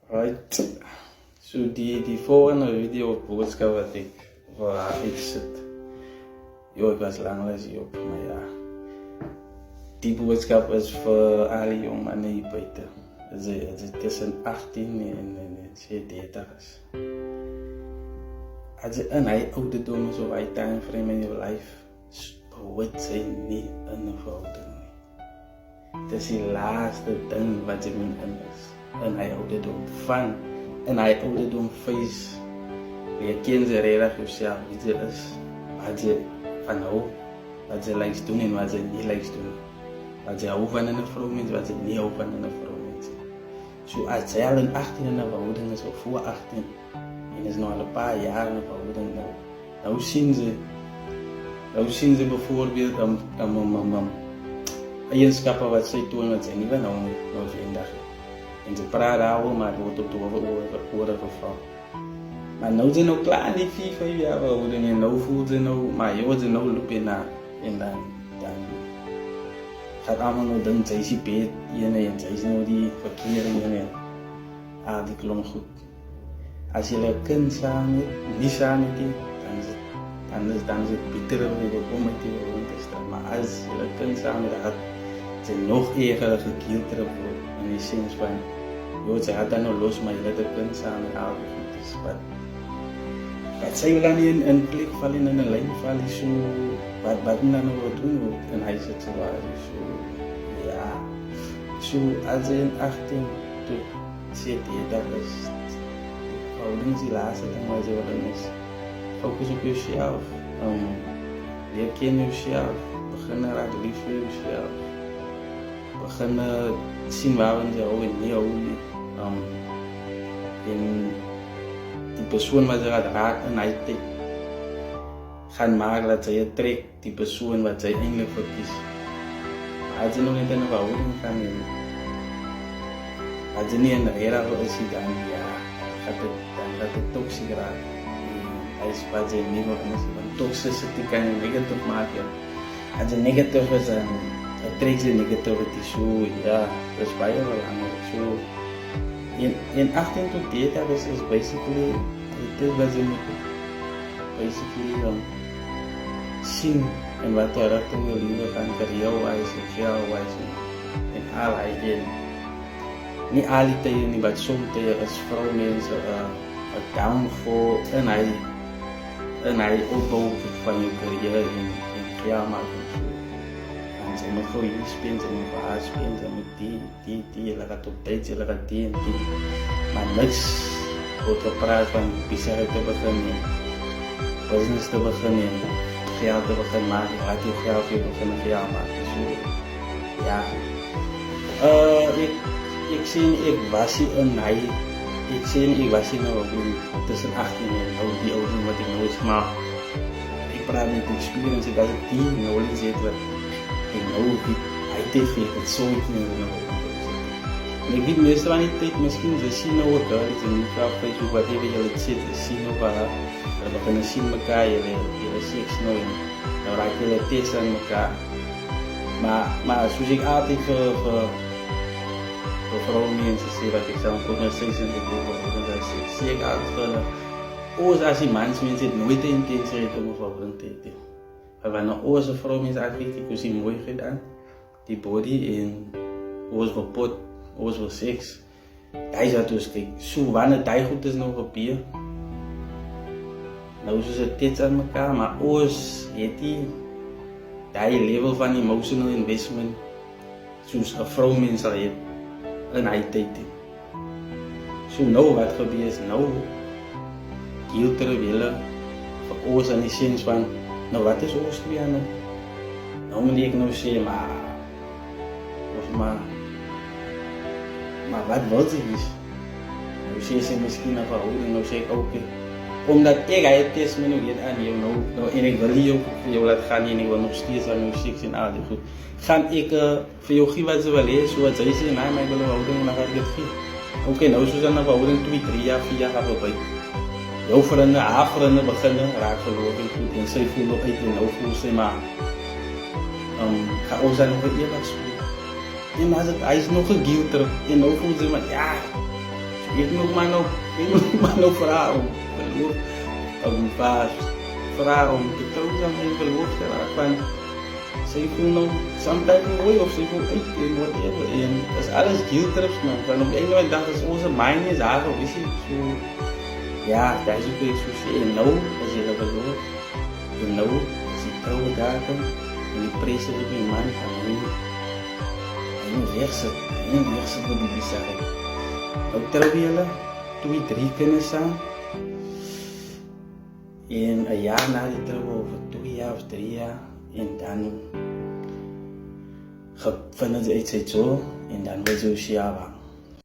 Right. So die volgende video of boodskap wat ek vir haar uitsit. Ek was langless op, maar ja. Die boodskap is vir al die jong manne hier buite. Dit is tussen 18 en 30 is. As jy in hy ouderdom is of hy time frame in your life, behoort sy nie in 'n verhouding nie. Dit is die laaste ding wat jy moet in is. In hy ouderdom van, in hy ouderdom face. Jy ken sy redig jouself, wie jy is, wat jy van hou, wat jy likes doen en wat jy nie likes doen. Wat jy hou van in 'n vrou mens, wat jy nie hou van in 'n vrou mens. So as jy al in 18 in 'n verhouding is, of voor 18, en is nou al 'n paar jaar in 'n verhouding nou, nou sien ze bijvoorbeeld eigenskappen wat zij toon wat zij niet van nou noodwendig. En ze praten daarover, maar het wordt op de oren gevallen. Maar nu zijn ze klaar in die 4-5 jaar verhouding en nu voelt ze nou, maar je wordt ze nou lopen na. En dan gaat allemaal nou denken, zij is die beet en zij is nou die verkeerde en die klonk goed. Als je een kind samen hebt, niet samen hebt, dan is het beter om met die rond te staan. Maar als je een kind samen hebt, ze nog eerder gekield worden. In die zin van, joh, ze gaat dan nog los, maar je let een kind samen houden. Dus wat zij wil dan niet in een plek vallen, in een lijn vallen, zo, wat men dan nog wat doen wordt in hij situatie. Zo, ja, zo, als je in 18 tot 17 dat is, houding is die laatste ding waar ze willen is. Focus op jezelf. Leer kennen jezelf. Beginnen raken lief voor jezelf. Beginnen zien waar we je houden en niet houden. En die persoon wat je gaat raken en hij gaan maken dat je trekt die persoon wat je eigenlijk verkiest. Maar als je nog niet in een verhouding gaat nemen, als je niet in de era is, dan gaat het toxisch raken. Is wat je niet meer kan zien. Toxicity kan je negatief maken. Als je negatief is, dan trekt je negativity. Zo, ja, dat is bij je belangrijk. Zo, in 18 tot 30 is basically, het is wat je moet basically zien en wat de richting je leven gaan, carrière-wise, sociaal-wise en allerlei dingen. Niet alle tijden, niet wat soms tijden als vrouw mensen downfall en hij opbouw van je carrière in jaar maken. En ze moet gewoon hier spelen, ze moet voor haar spelen, ze moet die, je gaat op tijd, je gaat die en die. Maar niks wordt gepraat van bizarre te beginnen, business te beginnen, geld te beginnen maken, laat je geld weer beginnen geld maken. Zo, ja. Ik was hier en hij. Ik was hier nou tussen 18 en die oudering wat ik nooit maar ik praat met experience dat ik die knowledge zit wat ik nou hij heeft het zo niet meer en ik weet meestal van die tijd misschien ze zien nou wat daar is en ik ga op Facebook wat even je het zit ze zien op haar we kunnen zien elkaar je seks nou en dan raak je het test aan elkaar maar zoals ik altijd voor vrouwen mensen zeggen dat ik zelf voor mijn seks in de boven zie ik altijd van als je mans mensen nooit de intentie heeft om een verhouding te hebben. Maar wanneer onze vrouw mensen eigenlijk ik zie mooi gedaan, die body en ons voor pot, ons voor seks, dat is dat dus kijk, zo wanneer dat goed is nog op hier, nou is het dit aan elkaar, maar ons heeft die level van emotional investment, zoals een vrouw mensen heeft. En hij deed het. Zo nou wat gebeurt is nou giltere willen voor ons in die zin van nou wat is ons weer nou moet ik nou zeggen maar wat wil ze is nou zeg ze misschien een verhouding nou zeg ik ook omdat ik het test me nog niet aan jou nou en ik wil niet voor jou laten gaan en ik wil nog steeds aan jou seks en al die goed gaan ik voor jou geven wat ze wel is zoals zij zeggen nee maar ik wil een verhouding en dan ga ik het geven oké, nou is dan een verhouding 2, 3 jaar, 4 jaar gaat voorbij jouw vrienden, haar vrienden beginnen raak verloren goed en zij voelt nog uit en nou voelt ze maar ga ons dan nog een eerlijk spelen en als het, hij is nog een guilt terug en nou voelt ze maar ja Weet nog maar nog vragen om geloof, om pas vragen om te trouwen aan mijn geloof te raken. Zij voelt nog sometimes mooi of zij voelt echt in whatever. En dat is alles guilt trips man. Van op een moment dacht ik onze mind is haar of is het zo. Ja, dat is ook iets zo zeggen. Nou, als je dat gelooft. En nou, als je trouwen datum. En die prijzen op je man van hem. Hij verse voor die bizarre. Ook trouwen jullie, 2-3 kinderen aan. En een jaar na die trouwen, over 2 jaar of 3 jaar. En dan vinden ze iets zo. En dan wil ze ook ja